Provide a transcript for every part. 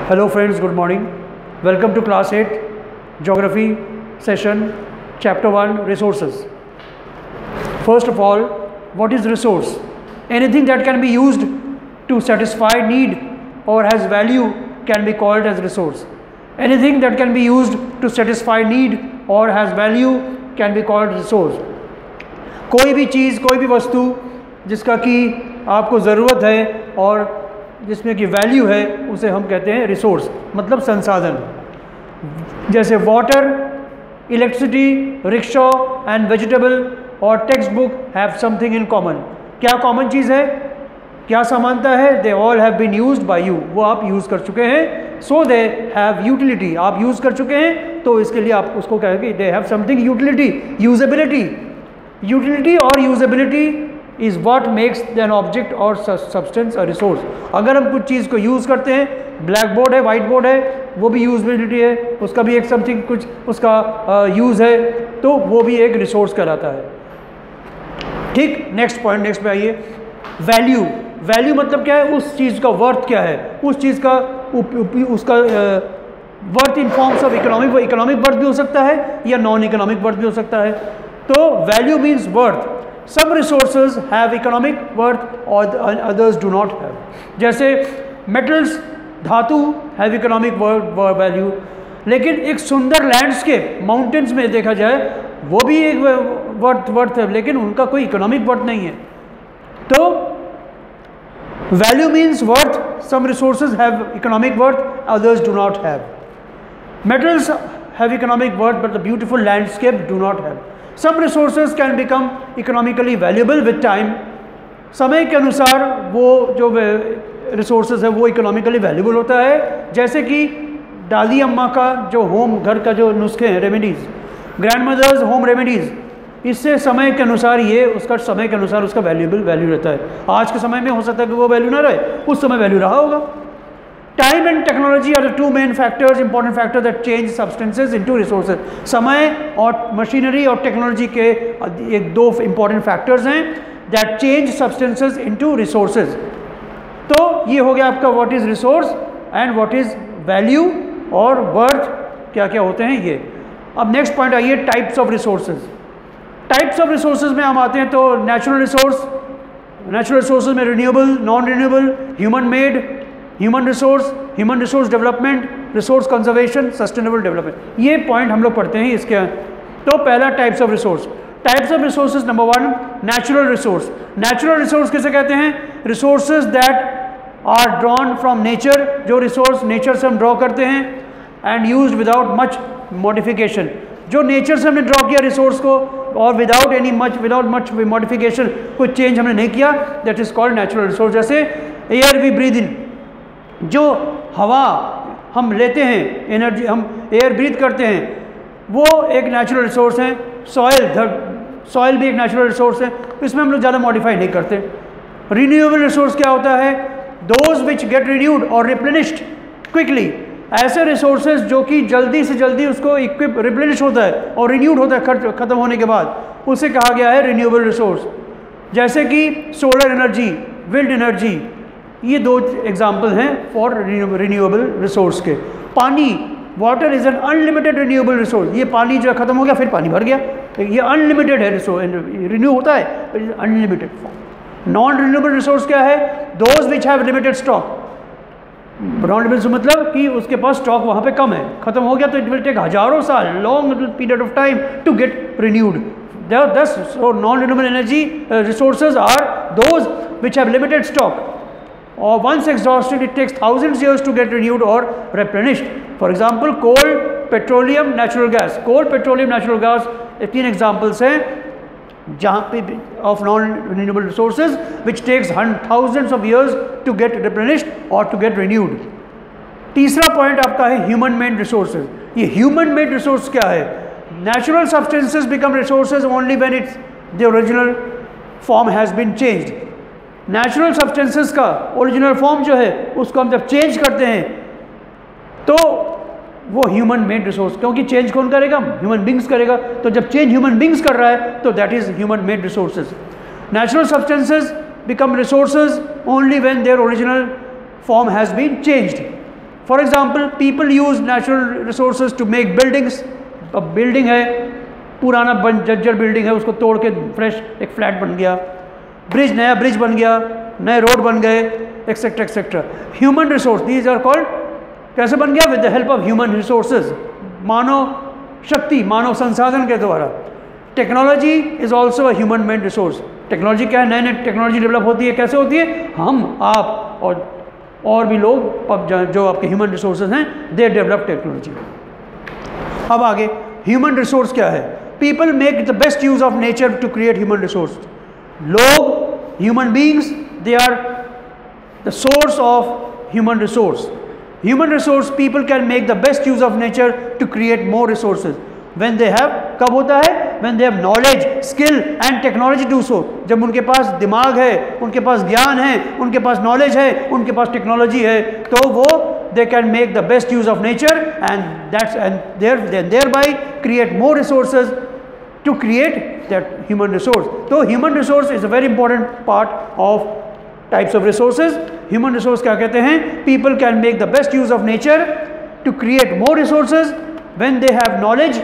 Hello friends, good morning. Welcome to class 8 geography session chapter 1 resources. First of all, what is resource? Anything that can be used to satisfy need or has value can be called as resource. Anything that can be used to satisfy need or has value can be called resource. कोई भी चीज़, कोई भी वस्तु जिसका कि आपको ज़रूरत है और जिसमें कि वैल्यू है, उसे हम कहते हैं रिसोर्स, मतलब संसाधन. जैसे water, electricity, rickshaw and vegetable और text book have something in common. क्या कॉमन चीज़ है, क्या समानता है? They all have been used by you. वो आप यूज़ कर चुके हैं. So they have utility. आप यूज़ कर चुके हैं तो इसके लिए आप उसको कहेंगे they have something utility. Usability. Utility और usability is what makes an object और सब्सटेंस अ रिसोर्स. अगर हम कुछ चीज़ को यूज़ करते हैं, ब्लैक बोर्ड है, वाइट बोर्ड है, वो भी यूजबिलिटी है, उसका भी एक समथिंग कुछ उसका यूज़ है, तो वो भी एक रिसोर्स कहलाता है. ठीक. नेक्स्ट पॉइंट, नेक्स्ट पे आइए. वैल्यू. वैल्यू मतलब क्या है? उस चीज़ का वर्थ क्या है, उस चीज़ का उसका worth in forms of economic. Economic worth भी हो सकता है या नॉन इकोनॉमिक वर्थ भी हो सकता है. तो value means worth. Some resources have economic worth or others do not have. जैसे metals, धातु have economic value. लेकिन एक सुंदर लैंडस्केप माउंटेन्स में देखा जाए, वो भी एक वर्थ है, लेकिन उनका कोई इकोनॉमिक वर्थ नहीं है. तो value means worth. Some resources have economic worth, others do not have. Metals have economic worth but the beautiful landscape do not have. Some resources can become economically valuable with time. समय के अनुसार वो जो resources है वो economically valuable होता है. जैसे कि दादी अम्मा का जो होम घर का जो नुस्खे हैं, remedies, grandmother's home remedies, इससे समय के अनुसार ये उसका समय के अनुसार उसका वैल्यूबल वैल्यू रहता है. आज के समय में हो सकता है कि वो वैल्यू ना रहे, उस समय वैल्यू रहा होगा. Time and technology are the two main factors, important factor that change substances into resources. समय और मशीनरी और टेक्नोलॉजी के एक दो इंपॉर्टेंट फैक्टर्स हैं that change substances into resources. तो ये हो गया आपका what is resource and what is value और वर्थ, क्या क्या होते हैं ये. अब नेक्स्ट पॉइंट आइए, types of resources. Types of resources में हम आते हैं तो नेचुरल रिसोर्स. नेचुरल रिसोर्सेज में renewable, non renewable, human made, human resource development, resource conservation, sustainable development. ये पॉइंट हम लोग पढ़ते हैं इसके. तो पहला types of resource. Types of resources number 1, natural resource. Natural resource किसे कहते हैं? Resources that are drawn from nature. जो रिसोर्स नेचर से हम ड्रॉ करते हैं and used without much modification. जो नेचर से हमने ड्रॉ किया रिसोर्स को और विदाउट मच मॉडिफिकेशन, कोई चेंज हमने नहीं किया, that is called natural resource. जैसे एयर वी ब्रीथ इन, जो हवा हम लेते हैं, एनर्जी हम एयर ब्रीथ करते हैं, वो एक नेचुरल रिसोर्स है. सॉइल भी एक नेचुरल रिसोर्स है, इसमें हम लोग ज़्यादा मॉडिफाई नहीं करते. रिन्यूएबल रिसोर्स क्या होता है? दोज विच गेट रिन्यूड और रिप्लेनिश्ड क्विकली. ऐसे रिसोर्सेज जो कि जल्दी से जल्दी उसको रिप्लेनिश होता है और रिन्यूड होता है ख़त्म होने के बाद, उसे कहा गया है रिन्यूएबल रिसोर्स. जैसे कि सोलर एनर्जी, विंड एनर्जी, ये दो एग्जाम्पल हैं फॉर रिन्यूएबल रिसोर्स के. पानी, water is an unlimited renewable resource. ये पानी जो खत्म हो गया फिर पानी भर गया, ये अनलिमिटेड है रिसोर्स, रिन्यू होता है unlimited form. Non renewable resource क्या है? Those which have limited stock. Non renewable मतलब कि उसके पास स्टॉक वहाँ पे कम है, खत्म हो गया तो इट विल टेक हजारों साल, long period of time to get renewed. Thus, so non-renewable energy resources are those which have limited stock, or once exhausted it takes thousands years to get renewed or replenished. For example, coal, petroleum, natural gas. Coal, petroleum, natural gas, 3 examples हैं जहाँ पे of non-renewable resources which takes thousands of years to get replenished or to get renewed. तीसरा point आपका है human made resources. ये human made resource क्या है? Natural substances become resources only when the original form has been changed. Natural substances का original form जो है उसको हम जब चेंज करते हैं तो वो ह्यूमन मेड रिसोर्स, क्योंकि चेंज कौन करेगा? ह्यूमन बींग्स करेगा. तो जब चेंज ह्यूमन बींग्स कर रहा है तो that is human made resources. Natural substances become resources only when their original form has been changed. For example people use natural resources to make buildings. अब building है, पुराना जर्जर बिल्डिंग है, उसको तोड़ के फ्रेश एक फ्लैट बन गया, ब्रिज, नया ब्रिज बन गया, नए रोड बन गए, etcetera etcetera. Human resource, these are called, कैसे बन गया? With the help of human resources, मानव शक्ति, मानव संसाधन के द्वारा। Technology is also a human made resource. Technology क्या है? नई नई टेक्नोलॉजी डेवलप होती है, कैसे होती है? हम, आप और भी लोग जो आपके ह्यूमन रिसोर्सेज हैं, दे डेवलप टेक्नोलॉजी। अब आगे ह्यूमन रिसोर्स क्या है? People make the best use of nature to create human resource. लोग, human beings, they are the source of human resource. Human resource, people can make the best use of nature to create more resources when they have, कब होता है? When they have knowledge, skill and technology do so. जब उनके पास दिमाग है, उनके पास ज्ञान है, उनके पास नॉलेज है, उनके पास टेक्नोलॉजी है, तो वो they can make the best use of nature and thereby create more resources to create that human resource. So human resource is a very important part of types of resources. Human resource क्या कहते हैं? People can make the best use of nature to create more resources when they have knowledge,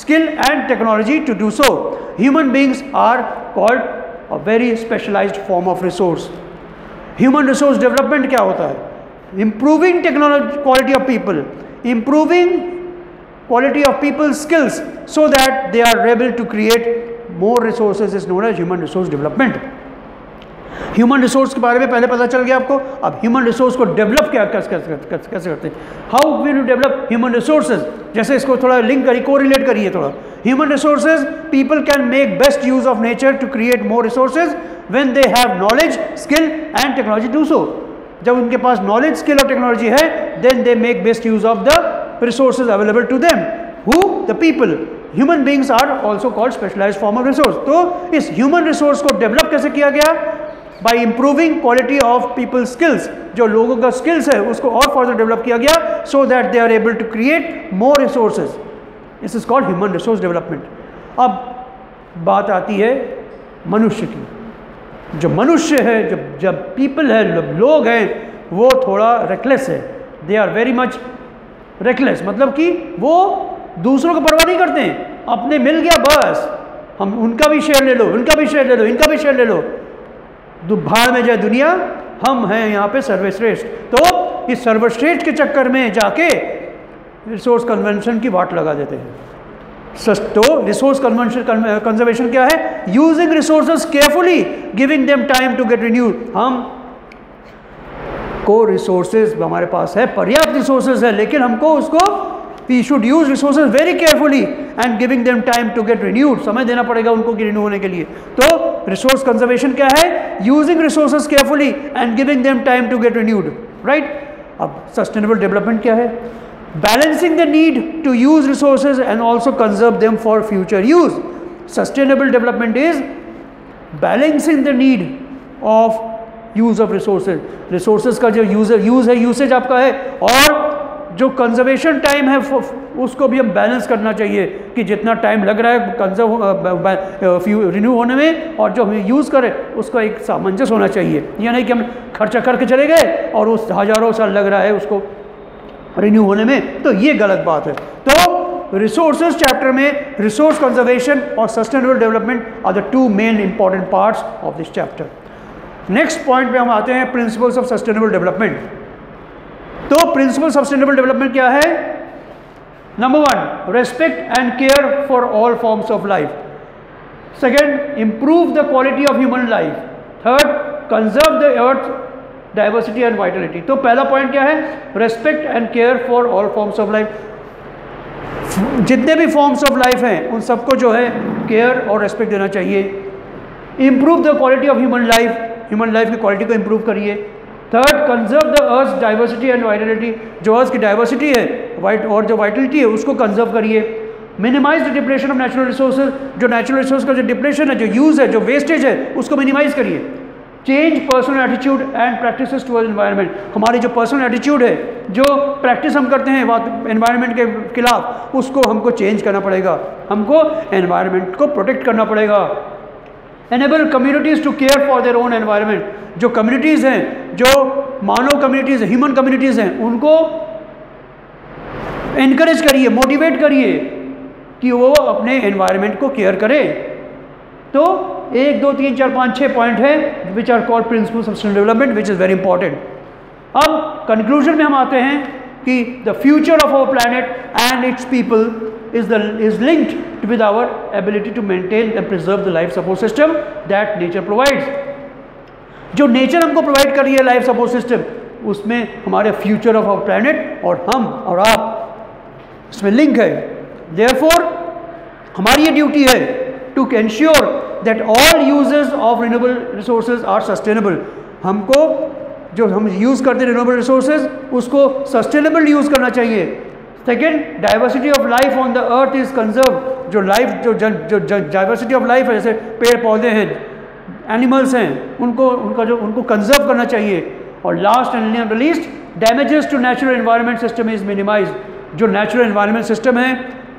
skill and technology to do so. Human beings are called a very specialized form of resource. Human resource development क्या होता है? Improving technology, quality of people, improving quality of people's skills so that they are able to create more resources is known as human resource development. Human resource के बारे में पहले पता चल गया आपको। अब ह्यूमन रिसोर्स को डेवलप कैसे करते हैं? How will you develop human resources? जैसे इसको थोड़ा लिंक करिए, कोरिलेट करिए थोड़ा। Human resources, people can make best use of nature to create more resources when they have knowledge, skill and technology do so. जब उनके पास नॉलेज, स्किल और टेक्नोलॉजी है, then they make best use of the resources available to them. Who? The people. Human beings are also called specialized form of resource. तो इस human resource को develop कैसे किया गया? By improving quality of people skills. जो लोगों का skills है उसको और फर्दर डेवलप किया गया, so that they are able to create more resources. This is called human resource development. अब बात आती है मनुष्य की। जो मनुष्य है, जब पीपल है, लोग हैं, वो थोड़ा रेकलेस है। They are very much reckless, मतलब कि वो दूसरों को परवाह नहीं करते हैं। अपने मिल गया बस, हम उनका भी शेयर ले लो, उनका भी शेयर ले लो, इनका भी शेयर ले लो, भाड़ में जाए दुनिया, हम हैं यहाँ पे सर्वश्रेष्ठ। तो इस सर्वश्रेष्ठ के चक्कर में जाके रिसोर्स कन्वेंशन की वाट लगा देते हैं। तो रिसोर्स कंजर्वेशन क्या है? Using resources carefully, giving them time to get renewed. हम को रिसोर्सेज हमारे पास है, पर्याप्त रिसोर्सेज है, लेकिन हमको उसको we should use resources very carefully and giving them time to get renewed. समय देना पड़ेगा उनको कि रिन्यू होने के लिए। तो रिसोर्स कंजर्वेशन क्या है? Using resources carefully and giving them time to get renewed, right. अब सस्टेनेबल डेवलपमेंट क्या है? Balancing the need to use resources and also conserve them for future use. Sustainable development is balancing the need of use of resources. Resources का जो use है, usage आपका है, और जो कंजर्वेशन टाइम है उसको भी हम बैलेंस करना चाहिए कि जितना टाइम लग रहा है कंजर्व रिन्यू होने में और जो हम यूज़ करें उसका एक सामंजस्य होना चाहिए। यह नहीं कि हम खर्चा करके चले गए और उस हज़ारों साल लग रहा है उसको रिन्यू होने में, तो ये गलत बात है। तो रिसोर्सेज चैप्टर में रिसोर्स कंजर्वेशन और sustainable development are the two main important parts of this chapter. Next point पे हम आते हैं, प्रिंसिपल्स ऑफ सस्टेनेबल डेवलपमेंट। तो प्रिंसिपल सस्टेनेबल डेवलपमेंट क्या है? Number 1, respect and care for all forms of life. Second, improve the quality of human life. Third, conserve the earth diversity and vitality. तो पहला point क्या है? Respect and care for all forms of life. जितने भी forms of life हैं उन सबको जो है केयर और रेस्पेक्ट देना चाहिए। Improve the quality of human life, human life की क्वालिटी को इंप्रूव करिए। Third, conserve the earth diversity and Vitality. जो अर्थ की डाइवर्सिटी है और जो वाइटलिटी है उसको कंजर्व करिए। Minimise the depression of natural resources. जो नेचुरल रिसोर्स का जो डिप्रेशन है, जो यूज़ है, जो वेस्टेज है, उसको मिनिमाइज करिए। Change personal attitude and practices towards environment. हमारी जो पर्सनल एटीट्यूड है, जो प्रैक्टिस हम करते हैं एनवायरनमेंट के खिलाफ, उसको हमको चेंज करना पड़ेगा। हमको एनवायरनमेंट को प्रोटेक्ट करना पड़ेगा। Enable communities to care for their own environment. जो कम्युनिटीज़ हैं जो मानव कम्युनिटीज़, ह्यूमन कम्युनिटीज़ हैं, उनको इनकरेज करिए, मोटिवेट करिए कि वो अपने एनवायरनमेंट को केयर करें। तो 1 2 3 4 5 6 पॉइंट है which are called principles of sustainable development, which is very important. अब कंक्लूजन में हम आते हैं कि the future of our planet and its people is linked with our ability to maintain and preserve the life support system that nature provides। जो nature हमको provide कर रही है लाइफ सपोर्ट सिस्टम, उसमें हमारे फ्यूचर ऑफ आवर प्लैनेट और हम और आप इसमें लिंक है। देयरफॉर हमारी ये ड्यूटी है to ensure that all uses of renewable resources are sustainable. हमको जो हम यूज़ करते हैं रिन्यूएबल रिसोर्सेज, उसको सस्टेनेबल यूज़ करना चाहिए। Second, diversity of life on the earth is conserve. जो लाइफ जो डाइवर्सिटी ऑफ लाइफ है, जैसे पेड़ पौधे हैं, एनिमल्स हैं, उनको कंजर्व करना चाहिए। और last and not least, damages to natural environment system is minimise. जो नेचुरल एनवायरनमेंट सिस्टम है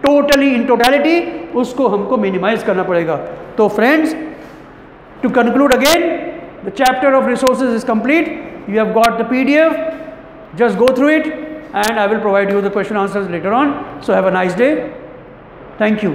टोटली इन टोटलिटी, उसको हमको मिनिमाइज करना पड़ेगा। तो friends, to conclude again, the chapter of resources is complete. You have got the PDF, just go through it and I will provide you the question answers later on. So have a nice day. Thank you.